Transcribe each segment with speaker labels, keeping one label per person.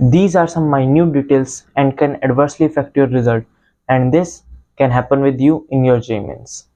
Speaker 1: These are some minute details and can adversely affect your result, and this can happen with you in your JEE Mains.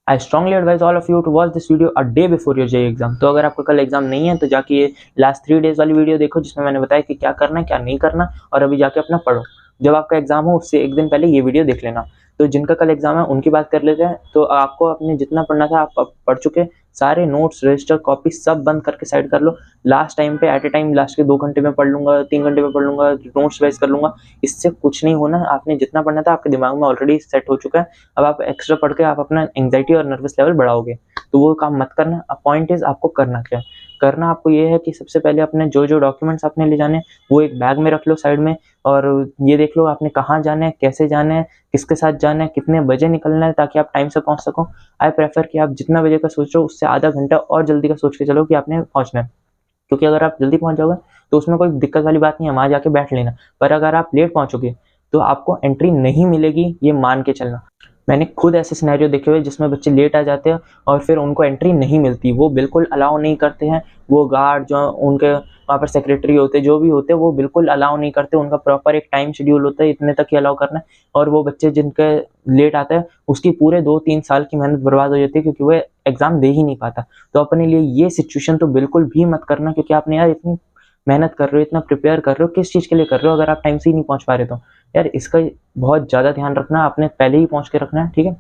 Speaker 1: I strongly advise all of you to watch this video a day before your JEE exam. तो अगर आपका कल exam नहीं है तो जाके ये last 3 days वाली वीडियो देखो, जिसमें मैंने बताया कि क्या करना है क्या नहीं करना, और अभी जाके अपना पढ़ो। जब आपका एग्जाम हो उससे एक दिन पहले ये वीडियो देख लेना। तो जिनका कल एग्जाम है उनकी बात कर लेते हैं। तो आपको अपने जितना पढ़ना था आप पढ़ चुके, सारे नोट्स रजिस्टर कॉपी सब बंद करके साइड कर लो। लास्ट टाइम पे एट ए टाइम लास्ट के 2 घंटे में पढ़ लूंगा, 3 घंटे में पढ़ लूंगा, नोट्स वाइज कर लूंगा, इससे कुछ नहीं होना। आपने जितना पढ़ना था आपके दिमाग में ऑलरेडी सेट हो चुका है। अब आप एक्स्ट्रा पढ़ के आप अपना एंग्जाइटी और नर्वस लेवल बढ़ाओगे, तो वो काम मत करना। अब पॉइंट इज आपको करना क्या करना आपको ये है कि सबसे पहले अपने जो जो डॉक्यूमेंट्स आपने ले जाने वो एक बैग में रख लो साइड में, और ये देख लो आपने कहाँ जाना है, कैसे जाना है, किसके साथ जाना है, कितने बजे निकलना है, ताकि आप टाइम से पहुंच सको। आई प्रेफर कि आप जितना बजे का सोच रहे हो उससे आधा घंटा और जल्दी का सोच के चलो कि आपने पहुंचना है, क्योंकि अगर आप जल्दी पहुंच जाओगे तो उसमें कोई दिक्कत वाली बात नहीं है, वहां जाके बैठ लेना। पर अगर आप लेट पहुंचोगे तो आपको एंट्री नहीं मिलेगी, ये मान के चलना। मैंने खुद ऐसे सिनेरियो देखे हुए जिसमें बच्चे लेट आ जाते हैं और फिर उनको एंट्री नहीं मिलती, वो बिल्कुल अलाउ नहीं करते हैं। वो गार्ड जो उनके वहाँ पर सेक्रेटरी होते जो भी होते वो बिल्कुल अलाउ नहीं करते, उनका प्रॉपर एक टाइम शेड्यूल होता है, इतने तक ही अलाउ करना है। और वो बच्चे जिनके लेट आते हैं उसकी पूरे 2-3 साल की मेहनत बर्बाद हो जाती है, क्योंकि वो एग्जाम दे ही नहीं पाता। तो अपने लिए ये सिचुएशन तो बिल्कुल भी मत करना, क्योंकि आपने यार इतनी मेहनत कर रहे हो, इतना प्रिपेयर कर रहे हो, किस चीज़ के लिए कर रहे हो अगर आप टाइम से ही नहीं पहुंच पा रहे तो यार इसका बहुत ज़्यादा ध्यान रखना, आपने पहले ही पहुंच के रखना है, ठीक है।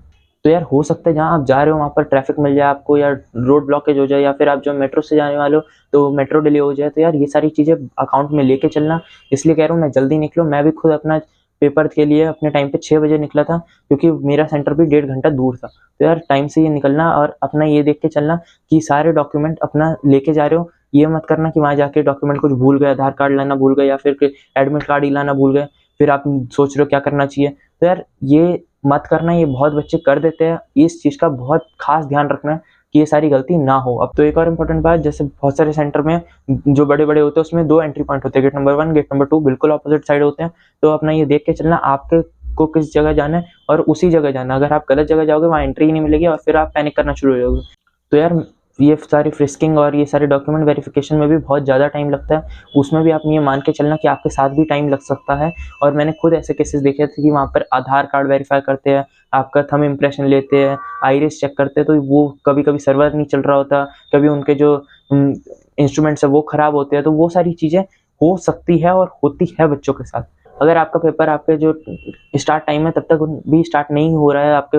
Speaker 1: तो यार हो सकता है जहाँ आप जा रहे हो वहाँ पर ट्रैफिक मिल जाए आपको, या रोड ब्लॉकेज हो जाए, या फिर आप जो मेट्रो से जाने वाले हो तो मेट्रो डिले हो जाए। तो यार ये सारी चीज़ें अकाउंट में लेके चलना। इसलिए कह रहा हूँ मैं जल्दी निकलो। मैं भी खुद अपना पेपर के लिए अपने टाइम पे 6 बजे निकला था, क्योंकि मेरा सेंटर भी 1.5 घंटा दूर था। तो यार टाइम से ये निकलना और अपना ये देख के चलना कि सारे डॉक्यूमेंट अपना लेके जा रहे हो। ये मत करना कि वहाँ जाके डॉक्यूमेंट कुछ भूल गए, आधार कार्ड लाना भूल गए, या फिर एडमिट कार्ड ही लाना भूल गए, फिर आप सोच रहे हो क्या करना चाहिए। तो यार ये मत करना, ये बहुत बच्चे कर देते हैं। इस चीज़ का बहुत खास ध्यान रखना है कि ये सारी गलती ना हो। अब तो एक और इम्पोर्टेंट बात, जैसे बहुत सारे सेंटर में जो बड़े बड़े होते हैं उसमें 2 एंट्री पॉइंट होते हैं, गेट नंबर 1, गेट नंबर 2 बिल्कुल ऑपोजिट साइड होते हैं। तो अपना ये देख के चलना आपके को किस जगह जाना है और उसी जगह जाना। अगर आप गलत जगह जाओगे वहाँ एंट्री ही नहीं मिलेगी और फिर आप पैनिक करना शुरू हो जाओगे। तो यार ये सारी फ्रिस्किंग और ये सारे डॉक्यूमेंट वेरिफिकेशन में भी बहुत ज़्यादा टाइम लगता है, उसमें भी आप ये मान के चलना कि आपके साथ भी टाइम लग सकता है। और मैंने खुद ऐसे केसेस देखे थे कि वहाँ पर आधार कार्ड वेरीफाई करते हैं, आपका थंब इम्प्रेशन लेते हैं, आइरिस चेक करते हैं, तो वो कभी कभी सर्वर नहीं चल रहा होता, कभी उनके जो इंस्ट्रूमेंट्स है वो ख़राब होते हैं। तो वो सारी चीज़ें हो सकती है और होती है बच्चों के साथ। अगर आपका पेपर आपके जो स्टार्ट टाइम है तब तक भी स्टार्ट नहीं हो रहा है आपके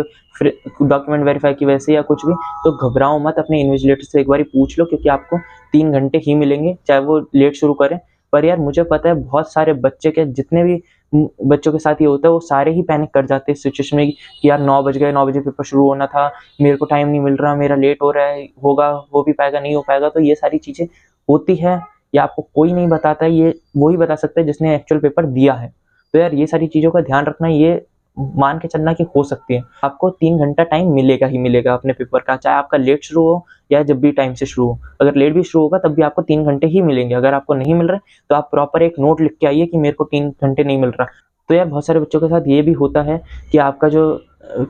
Speaker 1: डॉक्यूमेंट वेरीफाई की वजह से या कुछ भी, तो घबराओ मत, अपने इन्विजिलेटर से एक बार पूछ लो, क्योंकि आपको 3 घंटे ही मिलेंगे चाहे वो लेट शुरू करें। पर यार मुझे पता है बहुत सारे बच्चे के जितने भी बच्चों के साथ ये होता है वो सारे ही पैनिक कर जाते हैं इस सिचुएशन में कि यार 9 बज गए, 9 बजे पेपर शुरू होना था, मेरे को टाइम नहीं मिल रहा, मेरा लेट हो रहा है, होगा हो भी पाएगा नहीं हो पाएगा। तो ये सारी चीज़ें होती है, या आपको कोई नहीं बताता है, ये वही बता सकता है जिसने एक्चुअल पेपर दिया है। तो यार ये सारी चीज़ों का ध्यान रखना, ये मान के चलना कि हो सकती है। आपको 3 घंटा टाइम मिलेगा ही मिलेगा अपने पेपर का, चाहे आपका लेट शुरू हो या जब भी टाइम से शुरू हो। अगर लेट भी शुरू होगा तब भी आपको 3 घंटे ही मिलेंगे। अगर आपको नहीं मिल रहा तो आप प्रॉपर एक नोट लिख के आइए कि मेरे को 3 घंटे नहीं मिल रहा। तो यार बहुत सारे बच्चों के साथ ये भी होता है कि आपका जो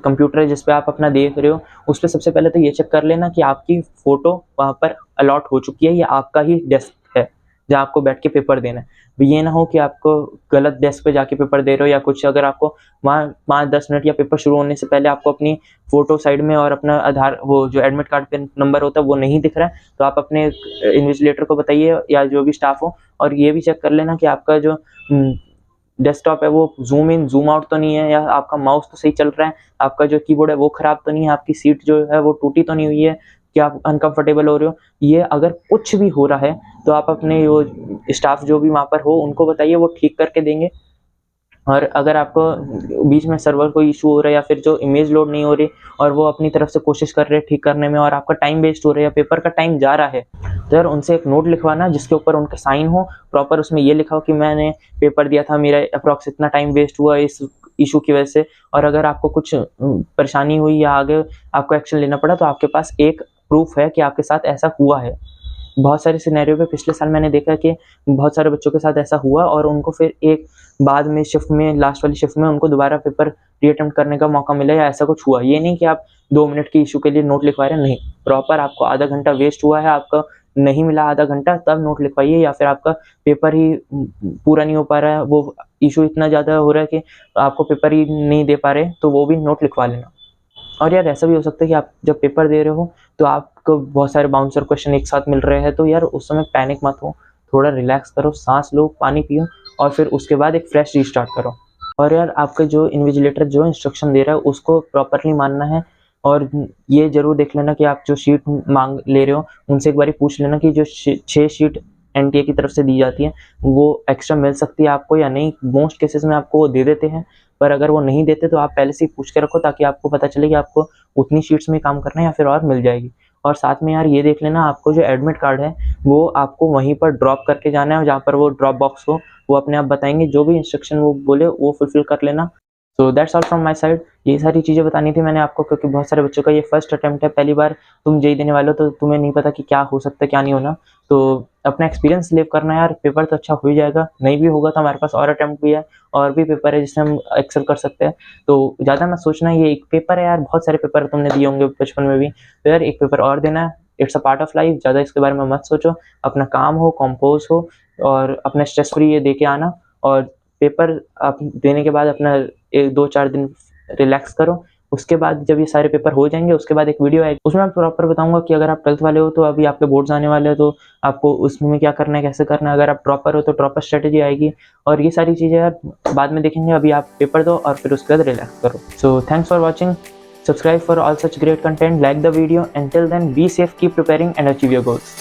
Speaker 1: कंप्यूटर है जिस पे आप अपना देख रहे हो उस पर सबसे पहले तो ये चेक कर लेना कि आपकी फ़ोटो वहाँ पर अलॉट हो चुकी है, या आपका ही डेस्क है जहाँ आपको बैठ के पेपर देना है। ये ना हो कि आपको गलत डेस्क पे जाके पेपर दे रहे हो या कुछ। अगर आपको वहाँ 5-10 मिनट या पेपर शुरू होने से पहले आपको अपनी फ़ोटो साइड में और अपना आधार वो जो एडमिट कार्ड पे नंबर होता है वो नहीं दिख रहा है, तो आप अपने इन्विजिलेटर को बताइए या जो भी स्टाफ हो। और ये भी चेक कर लेना कि आपका जो डेस्कटॉप है वो जूम इन जूम आउट तो नहीं है, या आपका माउस तो सही चल रहा है, आपका जो कीबोर्ड है वो खराब तो नहीं है, आपकी सीट जो है वो टूटी तो नहीं हुई है, कि आप अनकंफर्टेबल हो रहे हो। ये अगर कुछ भी हो रहा है तो आप अपने वो स्टाफ जो भी वहाँ पर हो उनको बताइए, वो ठीक करके देंगे। और अगर आपको बीच में सर्वर कोई इशू हो रहा है या फिर जो इमेज लोड नहीं हो रही और वो अपनी तरफ से कोशिश कर रहे हैं ठीक करने में और आपका टाइम वेस्ट हो रहा है या पेपर का टाइम जा रहा है, तो यार उनसे एक नोट लिखवाना जिसके ऊपर उनके साइन हो प्रॉपर। उसमें ये लिखा हो कि मैंने पेपर दिया था, मेरा अप्रॉक्स इतना टाइम वेस्ट हुआ इस इशू की वजह से। और अगर आपको कुछ परेशानी हुई या आगे आपको एक्शन लेना पड़ा तो आपके पास एक प्रूफ है कि आपके साथ ऐसा हुआ है। बहुत सारे सिनेरियो पे पिछले साल मैंने देखा कि बहुत सारे बच्चों के साथ ऐसा हुआ और उनको फिर एक बाद में शिफ्ट में लास्ट वाली शिफ्ट में उनको दोबारा पेपर रीअटेम्प्ट करने का मौका मिला या ऐसा कुछ हुआ। ये नहीं कि आप 2 मिनट की इशू के लिए नोट लिखवा रहे हैं, नहीं, प्रॉपर आपको आधा घंटा वेस्ट हुआ है, आपका नहीं मिला आधा घंटा तब नोट लिखवाइए, या फिर आपका पेपर ही पूरा नहीं हो पा रहा है, वो इशू इतना ज़्यादा हो रहा है कि आपको पेपर ही नहीं दे पा रहे, तो वो भी नोट लिखवा लेना। और यार ऐसा भी हो सकता है कि आप जब पेपर दे रहे हो तो आपको बहुत सारे बाउंसर क्वेश्चन एक साथ मिल रहे हैं, तो यार उस समय पैनिक मत हो, थोड़ा रिलैक्स करो, सांस लो, पानी पियो और फिर उसके बाद एक फ्रेश रीस्टार्ट करो। और यार आपका जो इन्विजिलेटर जो इंस्ट्रक्शन दे रहा है उसको प्रॉपरली मानना है। और ये जरूर देख लेना कि आप जो शीट मांग ले रहे हो उनसे एक बार पूछ लेना कि जो 6 शीट एनटीए की तरफ से दी जाती है वो एक्स्ट्रा मिल सकती है आपको या नहीं। मोस्ट केसेस में आपको वो दे देते हैं, पर अगर वो नहीं देते तो आप पहले से ही पूछ के रखो ताकि आपको पता चले कि आपको उतनी शीट्स में काम करना है या फिर और मिल जाएगी। और साथ में यार ये देख लेना आपको जो एडमिट कार्ड है वो आपको वहीं पर ड्रॉप करके जाना है, जहाँ पर वो ड्रॉप बॉक्स हो वो अपने आप बताएंगे, जो भी इंस्ट्रक्शन वो बोले वो फुलफिल कर लेना। So that's all from my side. ये सारी चीज़ें बतानी थी मैंने आपको, क्योंकि बहुत सारे बच्चों का ये फर्स्ट अटेम्प्ट है, पहली बार तुम जेईई देने वाले हो तो तुम्हें नहीं पता कि क्या हो सकता है क्या नहीं होना। तो अपना एक्सपीरियंस लिव करना यार, पेपर तो अच्छा हो ही जाएगा, नहीं भी होगा तो हमारे पास और अटेम्प्ट भी है और भी पेपर है जिससे हम एक्सेल कर सकते हैं। तो ज़्यादा मत सोचना ये एक पेपर है यार, बहुत सारे पेपर तुमने दिए होंगे बचपन में भी, तो यार एक पेपर और देना है, it's a part of life. ज़्यादा इसके बारे में मत सोचो, अपना काम हो, कंपोज हो और अपना स्ट्रेस फ्री ये दे के आना। और पेपर आप देने के बाद अपना 1-2-4 दिन रिलैक्स करो। उसके बाद जब ये सारे पेपर हो जाएंगे उसके बाद एक वीडियो आएगी, उसमें मैं प्रॉपर बताऊंगा कि अगर आप 12th वाले हो तो अभी आपके बोर्ड्स आने वाले हो तो आपको उसमें क्या करना है, कैसे करना है। अगर आप ड्रॉपर हो तो ड्रॉपर स्ट्रेटेजी आएगी और ये सारी चीज़ें यार बाद में देखेंगे। अभी आप पेपर दो और फिर उसके बाद रिलैक्स करो। So thanks for watching, subscribe for all such great content, like the video, until then be safe, keep preparing and achieve your goals.